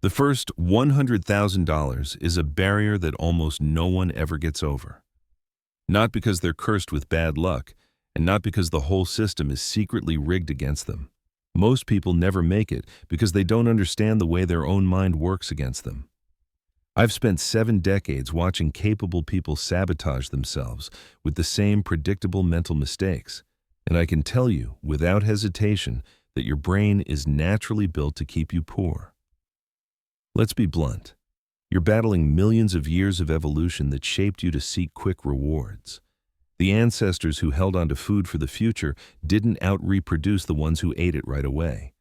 The first $100,000 is a barrier that almost no one ever gets over. Not because they're cursed with bad luck, and not because the whole system is secretly rigged against them. Most people never make it because they don't understand the way their own mind works against them. I've spent 7 decades watching capable people sabotage themselves with the same predictable mental mistakes, and I can tell you, without hesitation, that your brain is naturally built to keep you poor. Let's be blunt. You're battling millions of years of evolution that shaped you to seek quick rewards. The ancestors who held on to food for the future didn't out-reproduce the ones who ate it right away.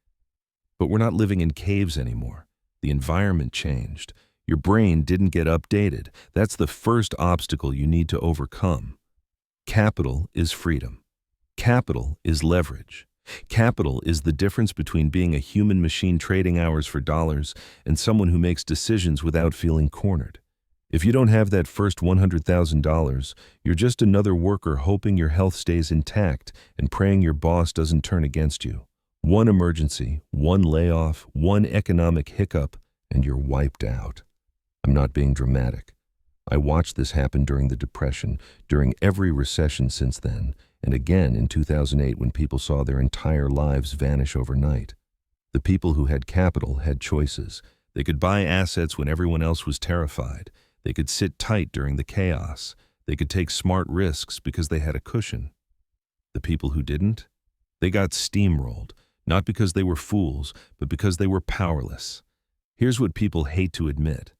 But we're not living in caves anymore. The environment changed. Your brain didn't get updated. That's the first obstacle you need to overcome. Capital is freedom. Capital is leverage. Capital is the difference between being a human machine trading hours for dollars and someone who makes decisions without feeling cornered. If you don't have that first $100,000, you're just another worker hoping your health stays intact and praying your boss doesn't turn against you. One emergency, one layoff, one economic hiccup, and you're wiped out. I'm not being dramatic. I watched this happen during the Depression, during every recession since then, and again in 2008 when people saw their entire lives vanish overnight. The people who had capital had choices. They could buy assets when everyone else was terrified. They could sit tight during the chaos. They could take smart risks because they had a cushion. The people who didn't? They got steamrolled, not because they were fools, but because they were powerless. Here's what people hate to admit.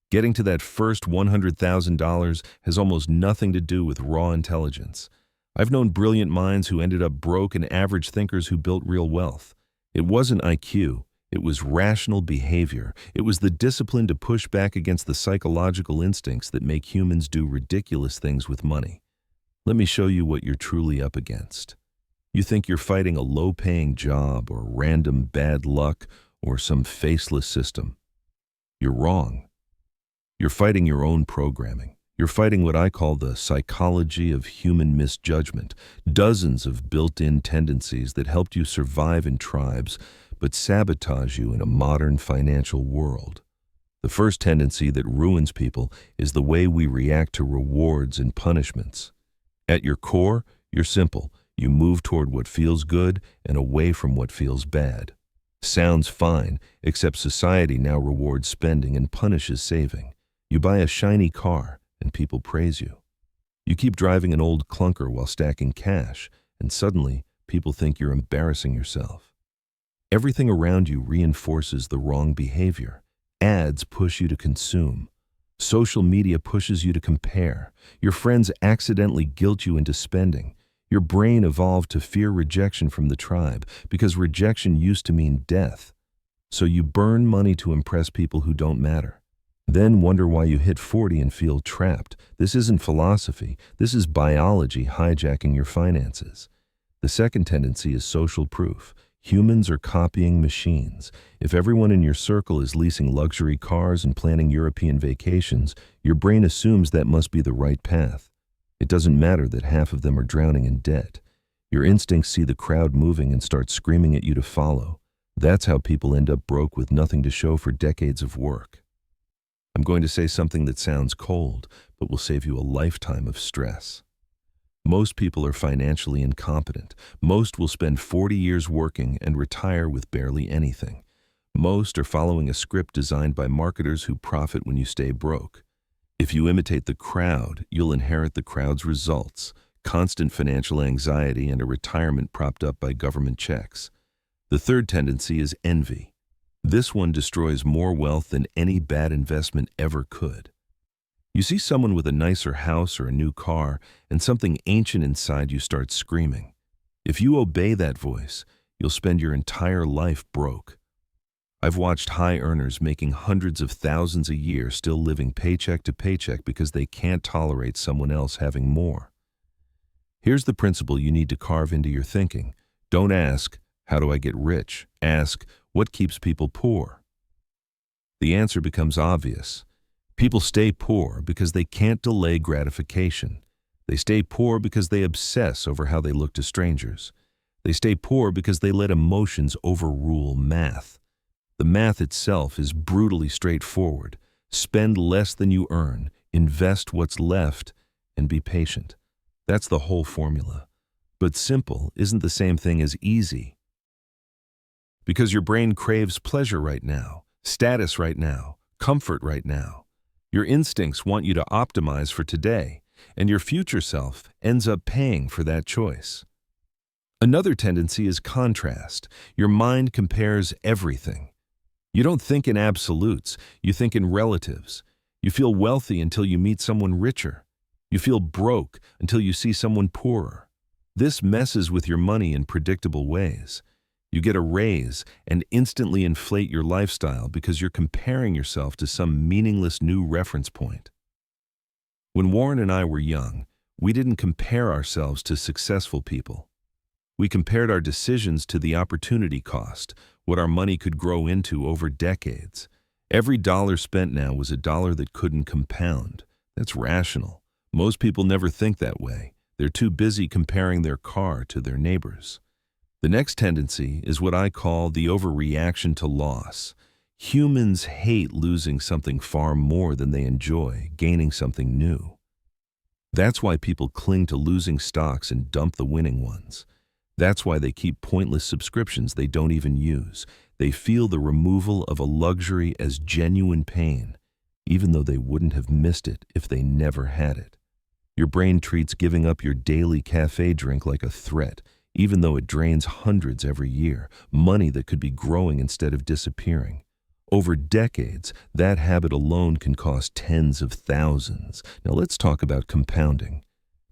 Getting to that first $100,000 has almost nothing to do with raw intelligence. I've known brilliant minds who ended up broke and average thinkers who built real wealth. It wasn't IQ. It was rational behavior. It was the discipline to push back against the psychological instincts that make humans do ridiculous things with money. Let me show you what you're truly up against. You think you're fighting a low-paying job or random bad luck or some faceless system. You're wrong. You're fighting your own programming. You're fighting what I call the psychology of human misjudgment, dozens of built-in tendencies that helped you survive in tribes but sabotage you in a modern financial world. The first tendency that ruins people is the way we react to rewards and punishments. At your core, you're simple. You move toward what feels good and away from what feels bad. Sounds fine, except society now rewards spending and punishes saving. You buy a shiny car, and people praise you. You keep driving an old clunker while stacking cash, and suddenly, people think you're embarrassing yourself. Everything around you reinforces the wrong behavior. Ads push you to consume. Social media pushes you to compare. Your friends accidentally guilt you into spending. Your brain evolved to fear rejection from the tribe because rejection used to mean death. So you burn money to impress people who don't matter. Then wonder why you hit 40 and feel trapped. This isn't philosophy. This is biology hijacking your finances. The second tendency is social proof. Humans are copying machines. If everyone in your circle is leasing luxury cars and planning European vacations, your brain assumes that must be the right path. It doesn't matter that half of them are drowning in debt. Your instincts see the crowd moving and start screaming at you to follow. That's how people end up broke with nothing to show for decades of work. I'm going to say something that sounds cold, but will save you a lifetime of stress. Most people are financially incompetent. Most will spend 40 years working and retire with barely anything. Most are following a script designed by marketers who profit when you stay broke. If you imitate the crowd, you'll inherit the crowd's results, constant financial anxiety and a retirement propped up by government checks. The third tendency is envy. This one destroys more wealth than any bad investment ever could. You see someone with a nicer house or a new car, and something ancient inside you starts screaming. If you obey that voice, you'll spend your entire life broke. I've watched high earners making hundreds of thousands a year still living paycheck to paycheck because they can't tolerate someone else having more. Here's the principle you need to carve into your thinking. Don't ask, how do I get rich? Ask, what keeps people poor? The answer becomes obvious. People stay poor because they can't delay gratification. They stay poor because they obsess over how they look to strangers. They stay poor because they let emotions overrule math. The math itself is brutally straightforward. Spend less than you earn, invest what's left, and be patient. That's the whole formula. But simple isn't the same thing as easy. Because your brain craves pleasure right now, status right now, comfort right now. Your instincts want you to optimize for today, and your future self ends up paying for that choice. Another tendency is contrast. Your mind compares everything. You don't think in absolutes, you think in relatives. You feel wealthy until you meet someone richer. You feel broke until you see someone poorer. This messes with your money in predictable ways. You get a raise and instantly inflate your lifestyle because you're comparing yourself to some meaningless new reference point. When Warren and I were young, we didn't compare ourselves to successful people. We compared our decisions to the opportunity cost, what our money could grow into over decades. Every dollar spent now was a dollar that couldn't compound. That's rational. Most people never think that way. They're too busy comparing their car to their neighbor's. The next tendency is what I call the overreaction to loss. Humans hate losing something far more than they enjoy gaining something new. That's why people cling to losing stocks and dump the winning ones. That's why they keep pointless subscriptions they don't even use. They feel the removal of a luxury as genuine pain, even though they wouldn't have missed it if they never had it. Your brain treats giving up your daily cafe drink like a threat, even though it drains hundreds every year, money that could be growing instead of disappearing. Over decades, that habit alone can cost tens of thousands. Now let's talk about compounding.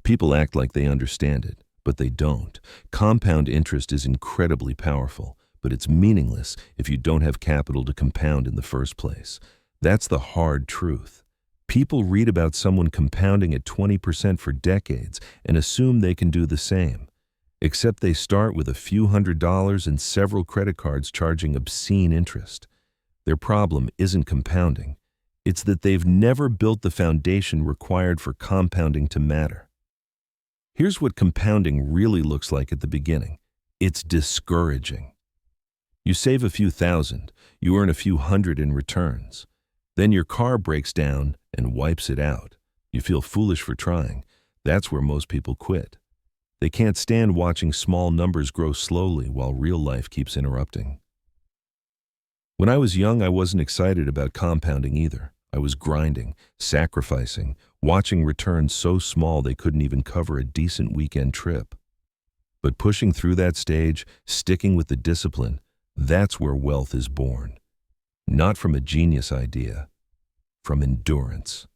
People act like they understand it, but they don't. Compound interest is incredibly powerful, but it's meaningless if you don't have capital to compound in the first place. That's the hard truth. People read about someone compounding at 20% for decades and assume they can do the same. Except they start with a few $100s and several credit cards charging obscene interest. Their problem isn't compounding. It's that they've never built the foundation required for compounding to matter. Here's what compounding really looks like at the beginning. It's discouraging. You save a few thousand, you earn a few hundred in returns. Then your car breaks down and wipes it out. You feel foolish for trying. That's where most people quit. They can't stand watching small numbers grow slowly while real life keeps interrupting. When I was young, I wasn't excited about compounding either. I was grinding, sacrificing, watching returns so small they couldn't even cover a decent weekend trip. But pushing through that stage, sticking with the discipline, that's where wealth is born. Not from a genius idea, from endurance.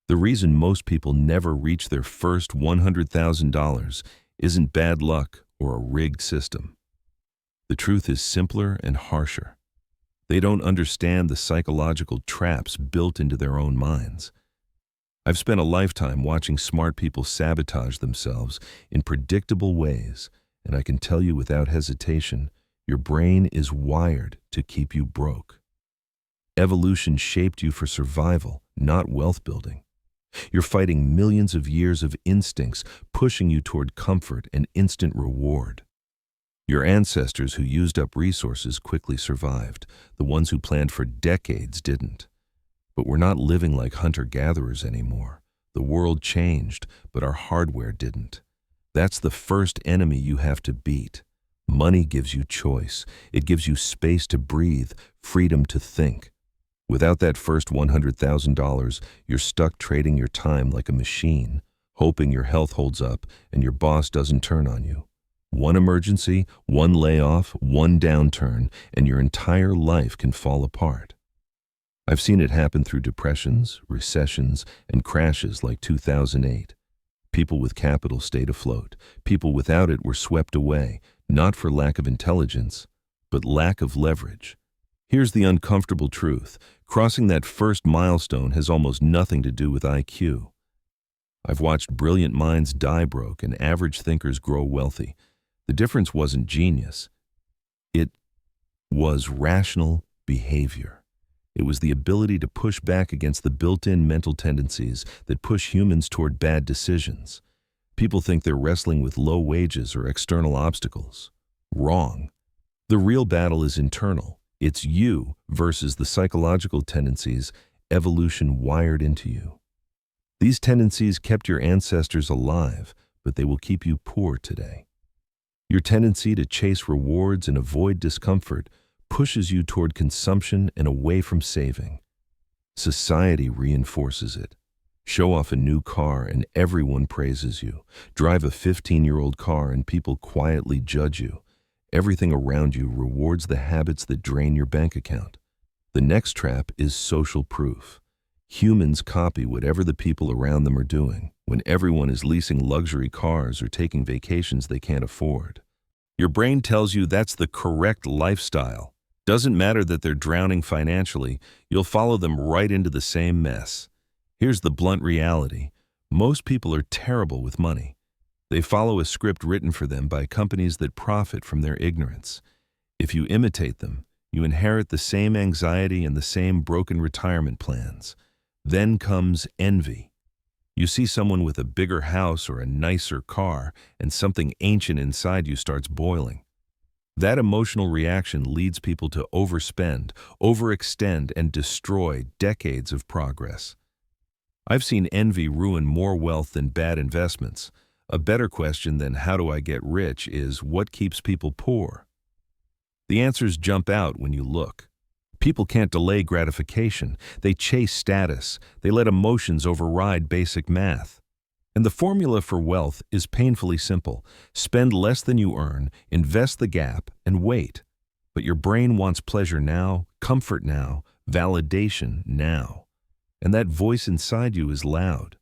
The reason most people never reach their first $100,000 isn't bad luck or a rigged system. The truth is simpler and harsher. They don't understand the psychological traps built into their own minds. I've spent a lifetime watching smart people sabotage themselves in predictable ways, and I can tell you without hesitation, your brain is wired to keep you broke. Evolution shaped you for survival, not wealth building. You're fighting millions of years of instincts pushing you toward comfort and instant reward. Your ancestors who used up resources quickly survived. The ones who planned for decades didn't. But we're not living like hunter-gatherers anymore. The world changed, but our hardware didn't. That's the first enemy you have to beat. Money gives you choice. It gives you space to breathe, freedom to think. Without that first $100,000, you're stuck trading your time like a machine, hoping your health holds up and your boss doesn't turn on you. One emergency, one layoff, one downturn, and your entire life can fall apart. I've seen it happen through depressions, recessions, and crashes like 2008. People with capital stayed afloat. People without it were swept away, not for lack of intelligence, but lack of leverage. Here's the uncomfortable truth. Crossing that first milestone has almost nothing to do with IQ. I've watched brilliant minds die broke and average thinkers grow wealthy. The difference wasn't genius. It was rational behavior. It was the ability to push back against the built-in mental tendencies that push humans toward bad decisions. People think they're wrestling with low wages or external obstacles. Wrong. The real battle is internal. It's you versus the psychological tendencies evolution wired into you. These tendencies kept your ancestors alive, but they will keep you poor today. Your tendency to chase rewards and avoid discomfort pushes you toward consumption and away from saving. Society reinforces it. Show off a new car and everyone praises you. Drive a 15-year-old car and people quietly judge you. Everything around you rewards the habits that drain your bank account. The next trap is social proof. Humans copy whatever the people around them are doing when everyone is leasing luxury cars or taking vacations they can't afford. Your brain tells you that's the correct lifestyle. Doesn't matter that they're drowning financially, you'll follow them right into the same mess. Here's the blunt reality. Most people are terrible with money. They follow a script written for them by companies that profit from their ignorance. If you imitate them, you inherit the same anxiety and the same broken retirement plans. Then comes envy. You see someone with a bigger house or a nicer car, and something ancient inside you starts boiling. That emotional reaction leads people to overspend, overextend, and destroy decades of progress. I've seen envy ruin more wealth than bad investments. A better question than how do I get rich is what keeps people poor? The answers jump out when you look. People can't delay gratification. They chase status. They let emotions override basic math. And the formula for wealth is painfully simple. Spend less than you earn, invest the gap, and wait. But your brain wants pleasure now, comfort now, validation now. And that voice inside you is loud.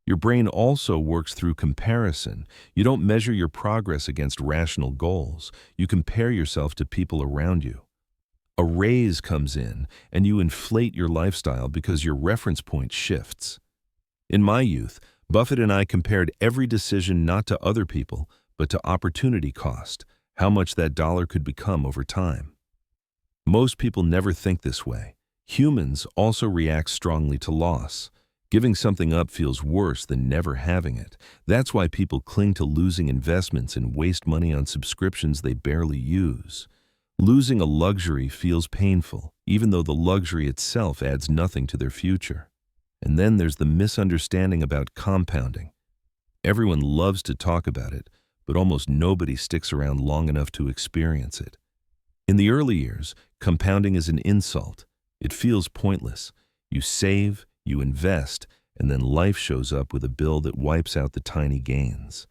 Your brain also works through comparison. You don't measure your progress against rational goals. You compare yourself to people around you. A raise comes in, and you inflate your lifestyle because your reference point shifts. In my youth, Buffett and I compared every decision not to other people, but to opportunity cost, how much that dollar could become over time. Most people never think this way. Humans also react strongly to loss. Giving something up feels worse than never having it. That's why people cling to losing investments and waste money on subscriptions they barely use. Losing a luxury feels painful, even though the luxury itself adds nothing to their future. And then there's the misunderstanding about compounding. Everyone loves to talk about it, but almost nobody sticks around long enough to experience it. In the early years, compounding is an insult. It feels pointless. You save, you invest, and then life shows up with a bill that wipes out the tiny gains.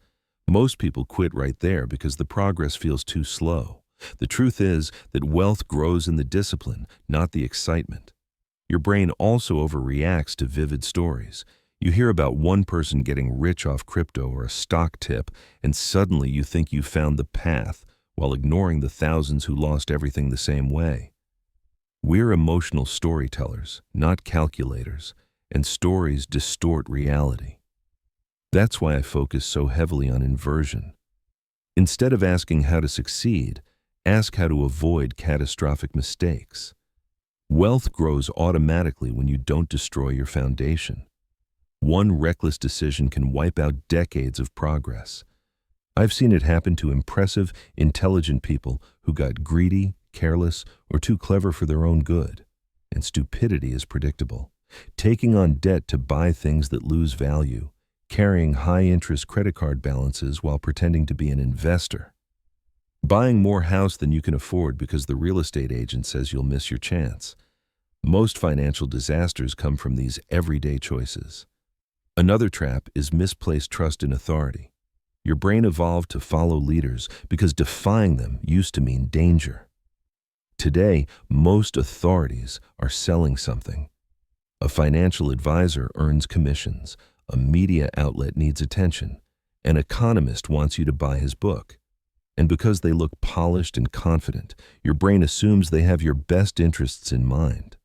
Most people quit right there because the progress feels too slow. The truth is that wealth grows in the discipline, not the excitement. Your brain also overreacts to vivid stories. You hear about one person getting rich off crypto or a stock tip, and suddenly you think you found the path, while ignoring the thousands who lost everything the same way. We're emotional storytellers, not calculators, and stories distort reality. That's why I focus so heavily on inversion. Instead of asking how to succeed, ask how to avoid catastrophic mistakes. Wealth grows automatically when you don't destroy your foundation. One reckless decision can wipe out decades of progress. I've seen it happen to impressive, intelligent people who got greedy, careless, or too clever for their own good. And stupidity is predictable. Taking on debt to buy things that lose value, carrying high-interest credit card balances while pretending to be an investor. Buying more house than you can afford because the real estate agent says you'll miss your chance. Most financial disasters come from these everyday choices. Another trap is misplaced trust in authority. Your brain evolved to follow leaders because defying them used to mean danger. Today, most authorities are selling something. A financial advisor earns commissions, a media outlet needs attention, an economist wants you to buy his book. And because they look polished and confident, your brain assumes they have your best interests in mind.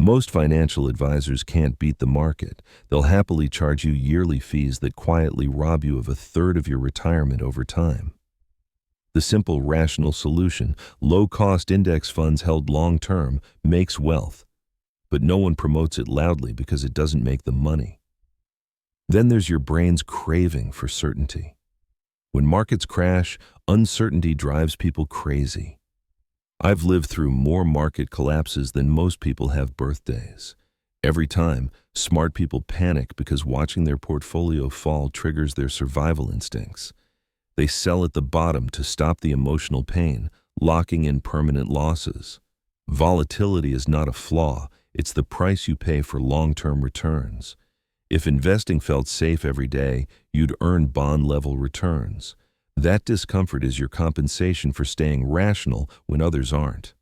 Most financial advisors can't beat the market. They'll happily charge you yearly fees that quietly rob you of a third of your retirement over time. The simple, rational solution, low-cost index funds held long-term, makes wealth. But no one promotes it loudly because it doesn't make them money. Then there's your brain's craving for certainty. When markets crash, uncertainty drives people crazy. I've lived through more market collapses than most people have birthdays. Every time, smart people panic because watching their portfolio fall triggers their survival instincts. They sell at the bottom to stop the emotional pain, locking in permanent losses. Volatility is not a flaw, it's the price you pay for long-term returns. If investing felt safe every day, you'd earn bond-level returns. That discomfort is your compensation for staying rational when others aren't.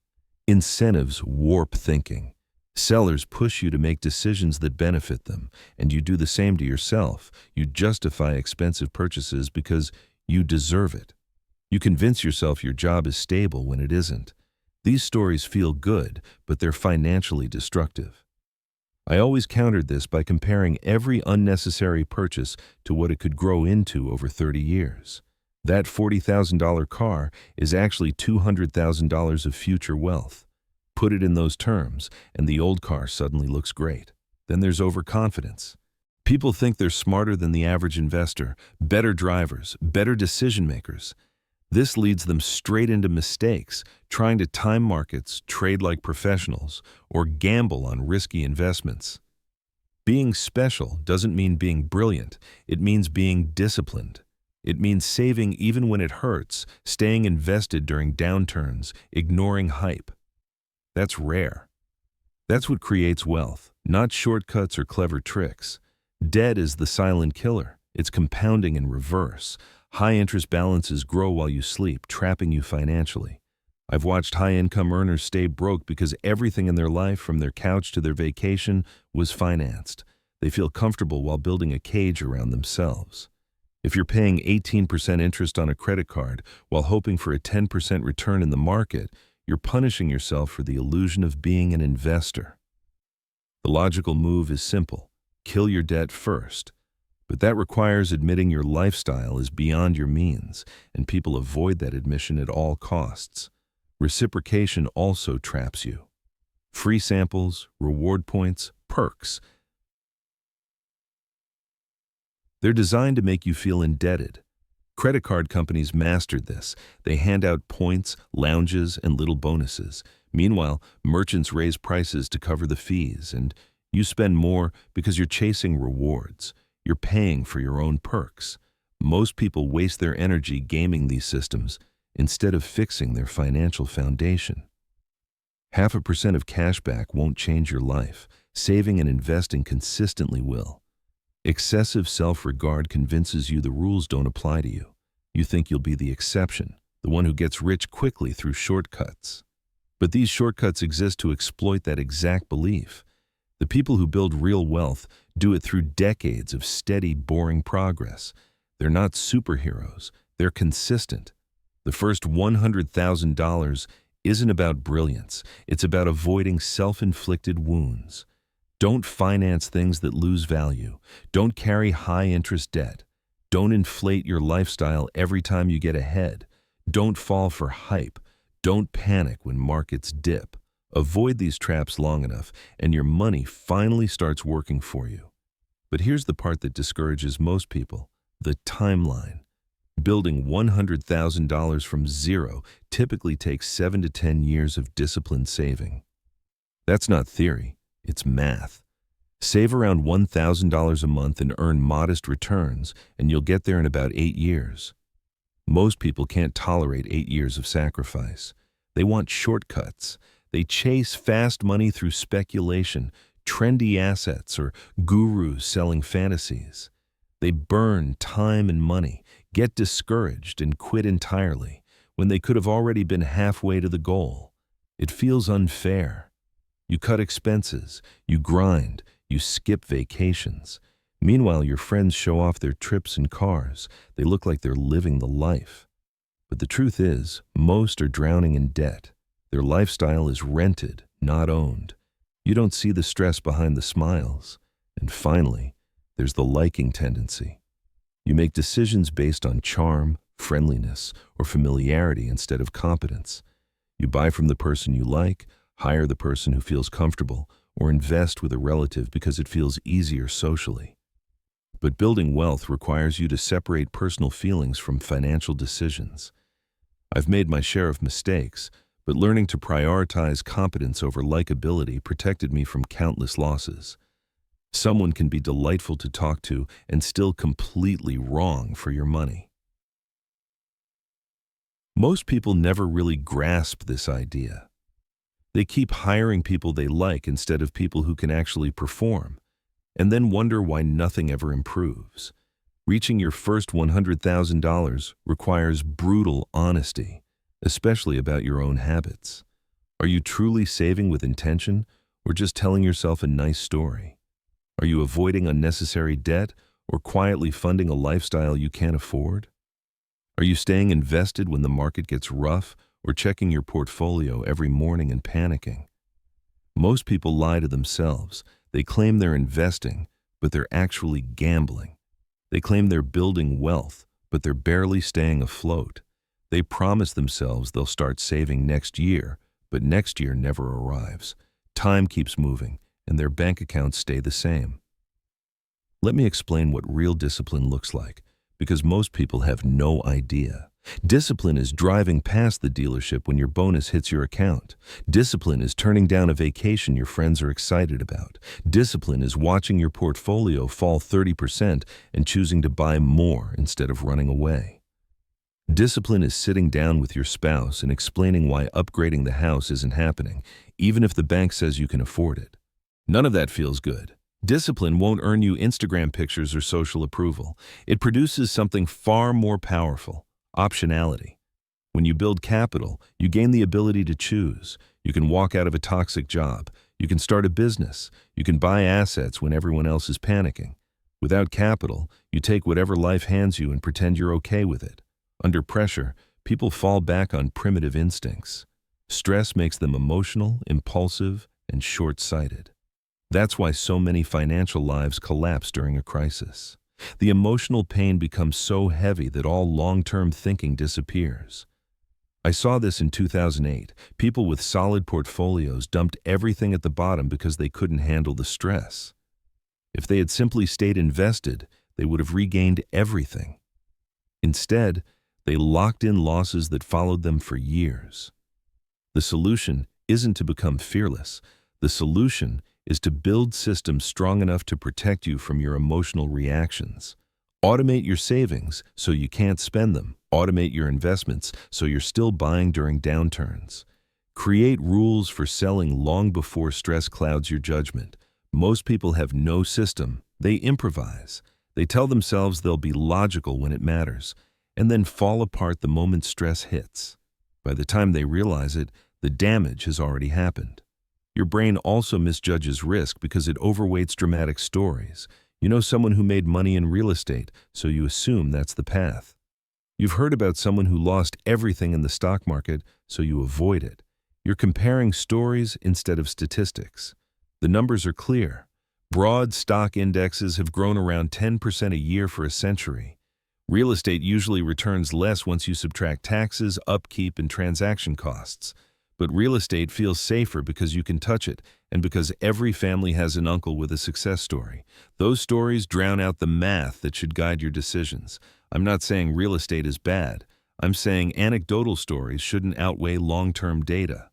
Incentives warp thinking. Sellers push you to make decisions that benefit them, and you do the same to yourself. You justify expensive purchases because you deserve it. You convince yourself your job is stable when it isn't. These stories feel good, but they're financially destructive. I always countered this by comparing every unnecessary purchase to what it could grow into over 30 years. That $40,000 car is actually $200,000 of future wealth. Put it in those terms, and the old car suddenly looks great. Then there's overconfidence. People think they're smarter than the average investor, better drivers, better decision makers. This leads them straight into mistakes, trying to time markets, trade like professionals, or gamble on risky investments. Being special doesn't mean being brilliant, it means being disciplined. It means saving even when it hurts, staying invested during downturns, ignoring hype. That's rare. That's what creates wealth, not shortcuts or clever tricks. Debt is the silent killer. It's compounding in reverse. High-interest balances grow while you sleep, trapping you financially. I've watched high-income earners stay broke because everything in their life, from their couch to their vacation, was financed. They feel comfortable while building a cage around themselves. If you're paying 18% interest on a credit card while hoping for a 10% return in the market, you're punishing yourself for the illusion of being an investor. The logical move is simple. Kill your debt first. But that requires admitting your lifestyle is beyond your means, and people avoid that admission at all costs. Reciprocation also traps you. Free samples, reward points, perks. They're designed to make you feel indebted. Credit card companies mastered this. They hand out points, lounges, and little bonuses. Meanwhile, merchants raise prices to cover the fees, and you spend more because you're chasing rewards. You're paying for your own perks. Most people waste their energy gaming these systems instead of fixing their financial foundation. 0.5% of cashback won't change your life. Saving and investing consistently will. Excessive self-regard convinces you the rules don't apply to you. You think you'll be the exception, the one who gets rich quickly through shortcuts. But these shortcuts exist to exploit that exact belief. The people who build real wealth do it through decades of steady, boring progress. They're not superheroes. They're consistent. The first $100,000 isn't about brilliance. It's about avoiding self-inflicted wounds. Don't finance things that lose value. Don't carry high-interest debt. Don't inflate your lifestyle every time you get ahead. Don't fall for hype. Don't panic when markets dip. Avoid these traps long enough, and your money finally starts working for you. But here's the part that discourages most people: the timeline. Building $100,000 from zero typically takes 7 to 10 years of disciplined saving. That's not theory, it's math. Save around $1,000 a month and earn modest returns, and you'll get there in about 8 years. Most people can't tolerate 8 years of sacrifice. They want shortcuts. They chase fast money through speculation, trendy assets, or gurus selling fantasies. They burn time and money, get discouraged, and quit entirely when they could have already been halfway to the goal. It feels unfair. You cut expenses, you grind, you skip vacations. Meanwhile, your friends show off their trips and cars. They look like they're living the life. But the truth is, most are drowning in debt. Their lifestyle is rented, not owned. You don't see the stress behind the smiles. And finally, there's the liking tendency. You make decisions based on charm, friendliness, or familiarity instead of competence. You buy from the person you like, hire the person who feels comfortable, or invest with a relative because it feels easier socially. But building wealth requires you to separate personal feelings from financial decisions. I've made my share of mistakes, but learning to prioritize competence over likability protected me from countless losses. Someone can be delightful to talk to and still completely wrong for your money. Most people never really grasp this idea. They keep hiring people they like instead of people who can actually perform, and then wonder why nothing ever improves. Reaching your first $100,000 requires brutal honesty, especially about your own habits. Are you truly saving with intention, or just telling yourself a nice story? Are you avoiding unnecessary debt, or quietly funding a lifestyle you can't afford? Are you staying invested when the market gets rough, or checking your portfolio every morning and panicking? Most people lie to themselves. They claim they're investing, but they're actually gambling. They claim they're building wealth, but they're barely staying afloat. They promise themselves they'll start saving next year, but next year never arrives. Time keeps moving, and their bank accounts stay the same. Let me explain what real discipline looks like, because most people have no idea. Discipline is driving past the dealership when your bonus hits your account. Discipline is turning down a vacation your friends are excited about. Discipline is watching your portfolio fall 30% and choosing to buy more instead of running away. Discipline is sitting down with your spouse and explaining why upgrading the house isn't happening, even if the bank says you can afford it. None of that feels good. Discipline won't earn you Instagram pictures or social approval. It produces something far more powerful: optionality. When you build capital, you gain the ability to choose. You can walk out of a toxic job. You can start a business. You can buy assets when everyone else is panicking. Without capital, you take whatever life hands you and pretend you're okay with it. Under pressure, people fall back on primitive instincts. Stress makes them emotional, impulsive, and short-sighted. That's why so many financial lives collapse during a crisis. The emotional pain becomes so heavy that all long-term thinking disappears. I saw this in 2008. People with solid portfolios dumped everything at the bottom because they couldn't handle the stress. If they had simply stayed invested, they would have regained everything. Instead, they locked in losses that followed them for years. The solution isn't to become fearless. The solution is to build systems strong enough to protect you from your emotional reactions. Automate your savings so you can't spend them. Automate your investments so you're still buying during downturns. Create rules for selling long before stress clouds your judgment. Most people have no system. They improvise. They tell themselves they'll be logical when it matters, and then fall apart the moment stress hits. By the time they realize it, the damage has already happened. Your brain also misjudges risk because it overweights dramatic stories. You know someone who made money in real estate, so you assume that's the path. You've heard about someone who lost everything in the stock market, so you avoid it. You're comparing stories instead of statistics. The numbers are clear. Broad stock indexes have grown around 10% a year for a century. Real estate usually returns less once you subtract taxes, upkeep, and transaction costs. But real estate feels safer because you can touch it, and because every family has an uncle with a success story. Those stories drown out the math that should guide your decisions. I'm not saying real estate is bad. I'm saying anecdotal stories shouldn't outweigh long-term data.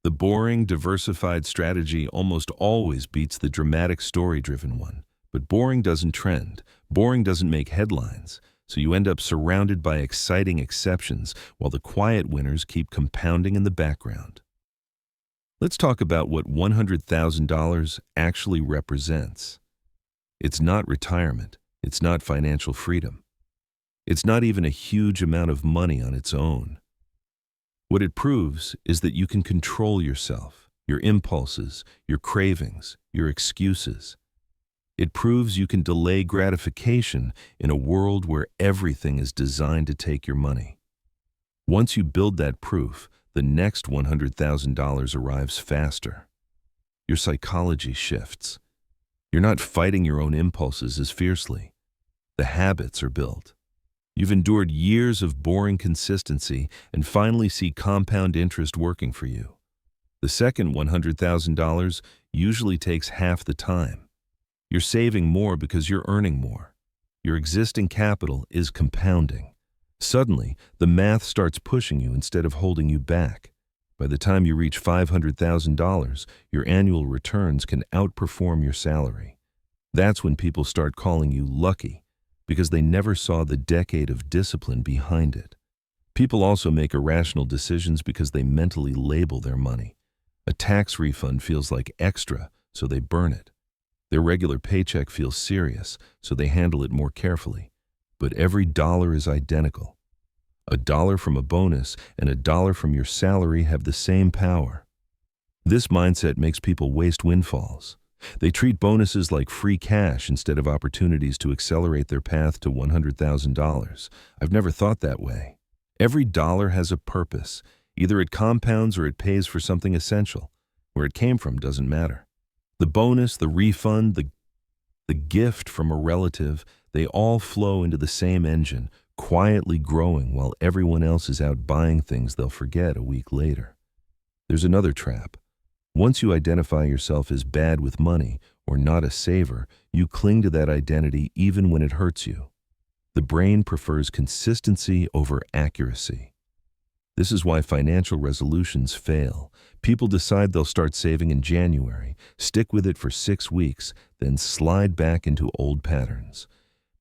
The boring, diversified strategy almost always beats the dramatic, story-driven one. But boring doesn't trend. Boring doesn't make headlines. So you end up surrounded by exciting exceptions while the quiet winners keep compounding in the background. Let's talk about what $100,000 actually represents. It's not retirement. It's not financial freedom. It's not even a huge amount of money on its own. What it proves is that you can control yourself, your impulses, your cravings, your excuses. It proves you can delay gratification in a world where everything is designed to take your money. Once you build that proof, the next $100,000 arrives faster. Your psychology shifts. You're not fighting your own impulses as fiercely. The habits are built. You've endured years of boring consistency and finally see compound interest working for you. The second $100,000 usually takes half the time. You're saving more because you're earning more. Your existing capital is compounding. Suddenly, the math starts pushing you instead of holding you back. By the time you reach $500,000, your annual returns can outperform your salary. That's when people start calling you lucky, because they never saw the decade of discipline behind it. People also make irrational decisions because they mentally label their money. A tax refund feels like extra, so they burn it. Their regular paycheck feels serious, so they handle it more carefully. But every dollar is identical. A dollar from a bonus and a dollar from your salary have the same power. This mindset makes people waste windfalls. They treat bonuses like free cash instead of opportunities to accelerate their path to $100,000. I've never thought that way. Every dollar has a purpose. Either it compounds or it pays for something essential. Where it came from doesn't matter. The bonus, the refund, the gift from a relative, they all flow into the same engine, quietly growing while everyone else is out buying things they'll forget a week later. There's another trap. Once you identify yourself as bad with money or not a saver, you cling to that identity even when it hurts you. The brain prefers consistency over accuracy. This is why financial resolutions fail. People decide they'll start saving in January, stick with it for 6 weeks, then slide back into old patterns.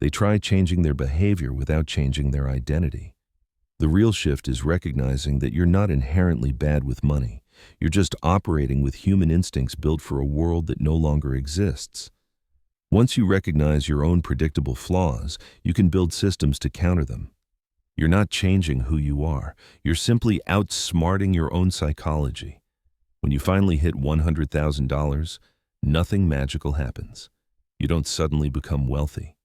They try changing their behavior without changing their identity. The real shift is recognizing that you're not inherently bad with money. You're just operating with human instincts built for a world that no longer exists. Once you recognize your own predictable flaws, you can build systems to counter them. You're not changing who you are. You're simply outsmarting your own psychology. When you finally hit $100,000, nothing magical happens. You don't suddenly become wealthy.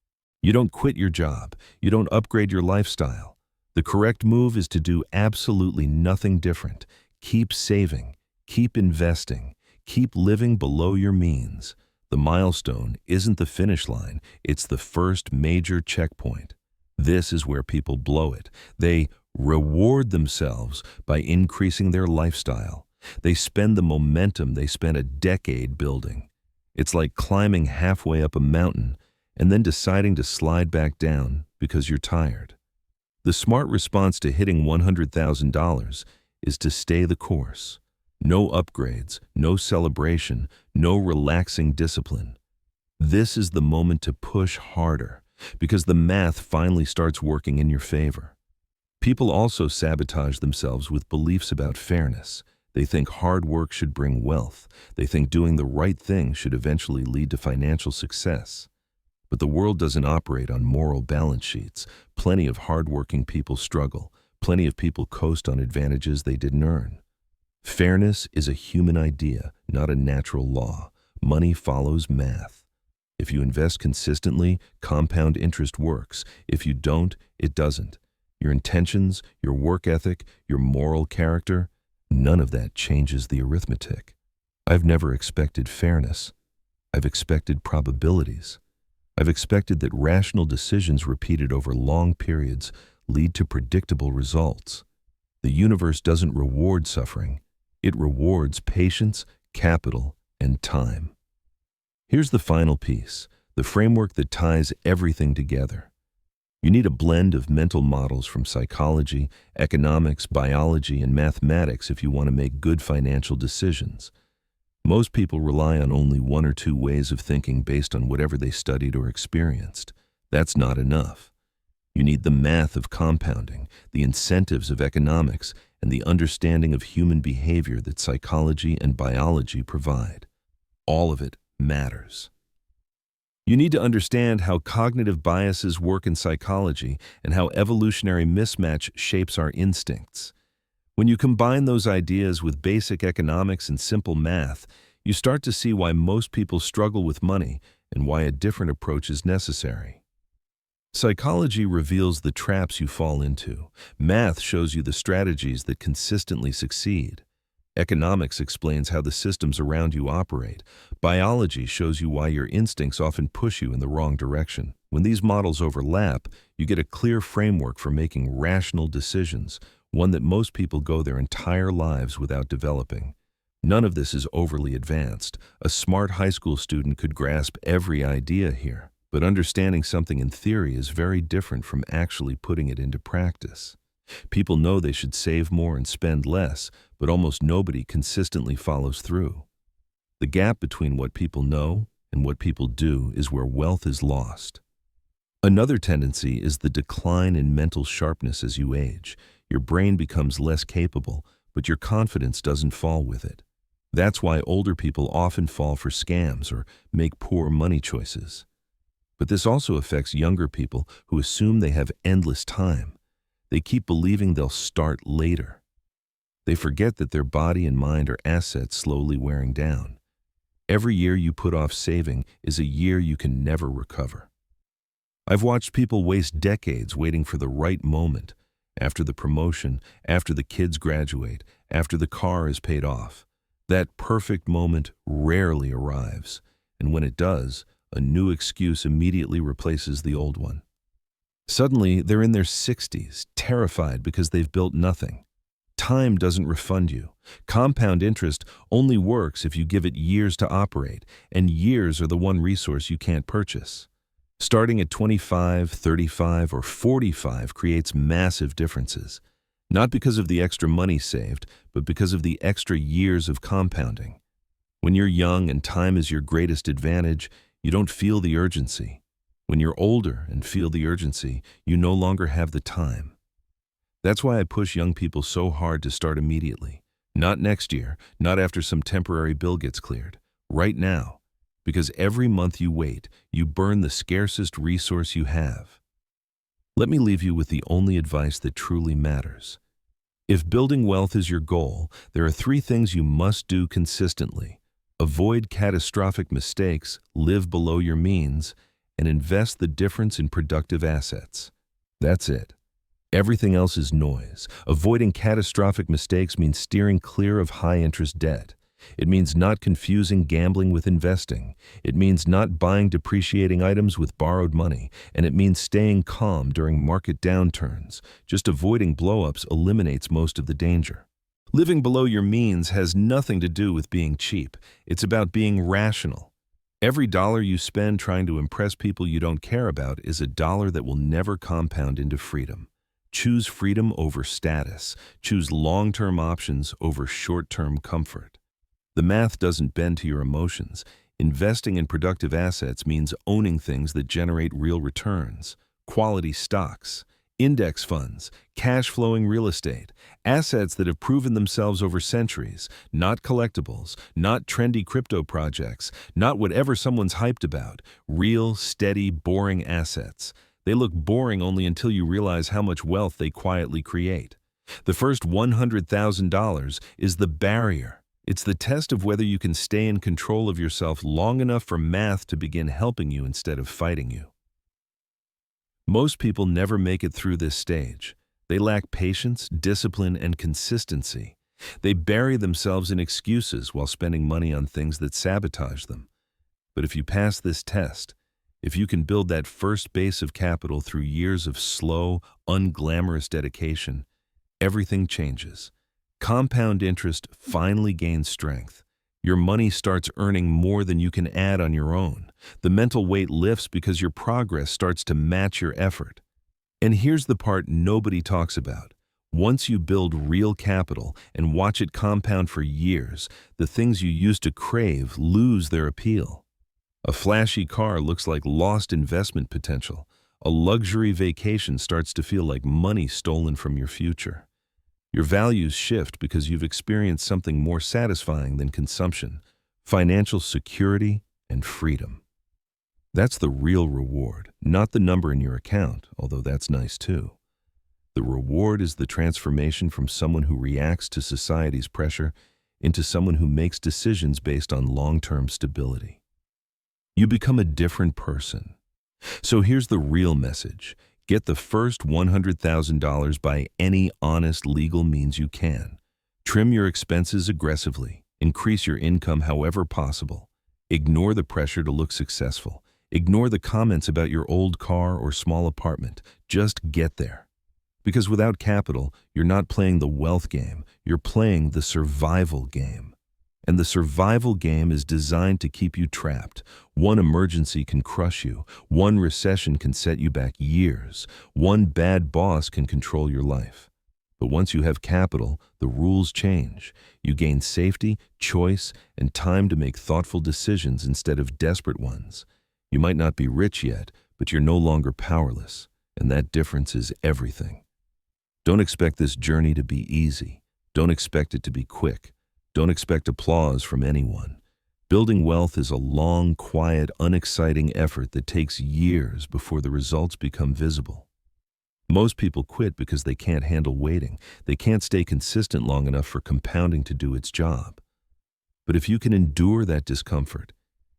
You don't quit your job. You don't upgrade your lifestyle. The correct move is to do absolutely nothing different. Keep saving. Keep investing. Keep living below your means. The milestone isn't the finish line. It's the first major checkpoint. This is where people blow it. They reward themselves by increasing their lifestyle. They spend the momentum they spent a decade building. It's like climbing halfway up a mountain and then deciding to slide back down because you're tired. The smart response to hitting $100,000 is to stay the course. No upgrades, no celebration, no relaxing discipline. This is the moment to push harder, because the math finally starts working in your favor. People also sabotage themselves with beliefs about fairness. They think hard work should bring wealth. They think doing the right thing should eventually lead to financial success. But the world doesn't operate on moral balance sheets. Plenty of hardworking people struggle. Plenty of people coast on advantages they didn't earn. Fairness is a human idea, not a natural law. Money follows math. If you invest consistently, compound interest works. If you don't, it doesn't. Your intentions, your work ethic, your moral character, none of that changes the arithmetic. I've never expected fairness. I've expected probabilities. I've expected that rational decisions repeated over long periods lead to predictable results. The universe doesn't reward suffering. It rewards patience, capital, and time. Here's the final piece, the framework that ties everything together. You need a blend of mental models from psychology, economics, biology, and mathematics if you want to make good financial decisions. Most people rely on only one or two ways of thinking based on whatever they studied or experienced. That's not enough. You need the math of compounding, the incentives of economics, and the understanding of human behavior that psychology and biology provide. All of it matters. You need to understand how cognitive biases work in psychology and how evolutionary mismatch shapes our instincts. When you combine those ideas with basic economics and simple math, you start to see why most people struggle with money and why a different approach is necessary. Psychology reveals the traps you fall into. Math shows you the strategies that consistently succeed. Economics explains how the systems around you operate. Biology shows you why your instincts often push you in the wrong direction. When these models overlap, you get a clear framework for making rational decisions, one that most people go their entire lives without developing. None of this is overly advanced. A smart high school student could grasp every idea here, but understanding something in theory is very different from actually putting it into practice. People know they should save more and spend less, but almost nobody consistently follows through. The gap between what people know and what people do is where wealth is lost. Another tendency is the decline in mental sharpness as you age. Your brain becomes less capable, but your confidence doesn't fall with it. That's why older people often fall for scams or make poor money choices. But this also affects younger people who assume they have endless time. They keep believing they'll start later. They forget that their body and mind are assets slowly wearing down. Every year you put off saving is a year you can never recover. I've watched people waste decades waiting for the right moment, after the promotion, after the kids graduate, after the car is paid off. That perfect moment rarely arrives, and when it does, a new excuse immediately replaces the old one. Suddenly, they're in their 60s, terrified because they've built nothing. Time doesn't refund you. Compound interest only works if you give it years to operate, and years are the one resource you can't purchase. Starting at 25, 35, or 45 creates massive differences, not because of the extra money saved, but because of the extra years of compounding. When you're young and time is your greatest advantage, you don't feel the urgency. When you're older and feel the urgency, you no longer have the time. That's why I push young people so hard to start immediately. Not next year, not after some temporary bill gets cleared. Right now. Because every month you wait, you burn the scarcest resource you have. Let me leave you with the only advice that truly matters. If building wealth is your goal, there are 3 things you must do consistently. Avoid catastrophic mistakes, live below your means, and invest the difference in productive assets. That's it. Everything else is noise. Avoiding catastrophic mistakes means steering clear of high-interest debt. It means not confusing gambling with investing. It means not buying depreciating items with borrowed money. And it means staying calm during market downturns. Just avoiding blow-ups eliminates most of the danger. Living below your means has nothing to do with being cheap. It's about being rational. Every dollar you spend trying to impress people you don't care about is a dollar that will never compound into freedom. Choose freedom over status. Choose long-term options over short-term comfort. The math doesn't bend to your emotions. Investing in productive assets means owning things that generate real returns, quality stocks, index funds, cash-flowing real estate, assets that have proven themselves over centuries, not collectibles, not trendy crypto projects, not whatever someone's hyped about, real, steady, boring assets. They look boring only until you realize how much wealth they quietly create. The first $100,000 is the barrier. It's the test of whether you can stay in control of yourself long enough for math to begin helping you instead of fighting you. Most people never make it through this stage. They lack patience, discipline, and consistency. They bury themselves in excuses while spending money on things that sabotage them. But if you pass this test, if you can build that first base of capital through years of slow, unglamorous dedication, everything changes. Compound interest finally gains strength. Your money starts earning more than you can add on your own. The mental weight lifts because your progress starts to match your effort. And here's the part nobody talks about. Once you build real capital and watch it compound for years, the things you used to crave lose their appeal. A flashy car looks like lost investment potential. A luxury vacation starts to feel like money stolen from your future. Your values shift because you've experienced something more satisfying than consumption, financial security and freedom. That's the real reward, not the number in your account, although that's nice too. The reward is the transformation from someone who reacts to society's pressure into someone who makes decisions based on long-term stability. You become a different person. So here's the real message. Get the first $100,000 by any honest legal means you can. Trim your expenses aggressively. Increase your income however possible. Ignore the pressure to look successful. Ignore the comments about your old car or small apartment. Just get there. Because without capital, you're not playing the wealth game. You're playing the survival game. And the survival game is designed to keep you trapped. One emergency can crush you. One recession can set you back years. One bad boss can control your life. But once you have capital, the rules change. You gain safety, choice, and time to make thoughtful decisions instead of desperate ones. You might not be rich yet, but you're no longer powerless, and that difference is everything. Don't expect this journey to be easy. Don't expect it to be quick. Don't expect applause from anyone. Building wealth is a long, quiet, unexciting effort that takes years before the results become visible. Most people quit because they can't handle waiting. They can't stay consistent long enough for compounding to do its job. But if you can endure that discomfort,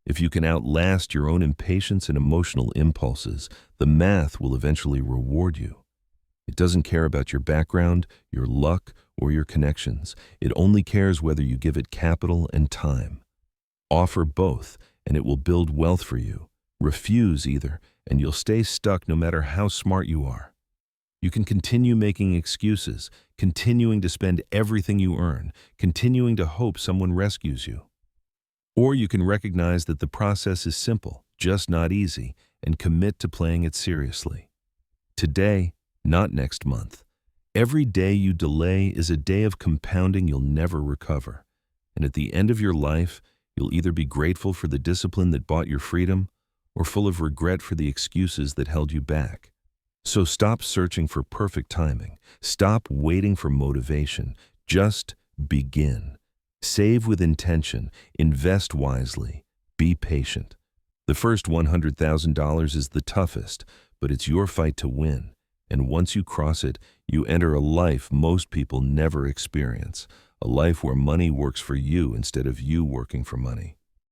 if you can outlast your own impatience and emotional impulses, the math will eventually reward you. It doesn't care about your background, your luck, or your connections. It only cares whether you give it capital and time. Offer both, and it will build wealth for you. Refuse either, and you'll stay stuck no matter how smart you are. You can continue making excuses, continuing to spend everything you earn, continuing to hope someone rescues you. Or you can recognize that the process is simple, just not easy, and commit to playing it seriously. Today, not next month. Every day you delay is a day of compounding you'll never recover. And at the end of your life, you'll either be grateful for the discipline that bought your freedom, or full of regret for the excuses that held you back. So stop searching for perfect timing. Stop waiting for motivation. Just begin. Save with intention. Invest wisely. Be patient. The first $100,000 is the toughest, but it's your fight to win. And once you cross it, you enter a life most people never experience. A life where money works for you instead of you working for money.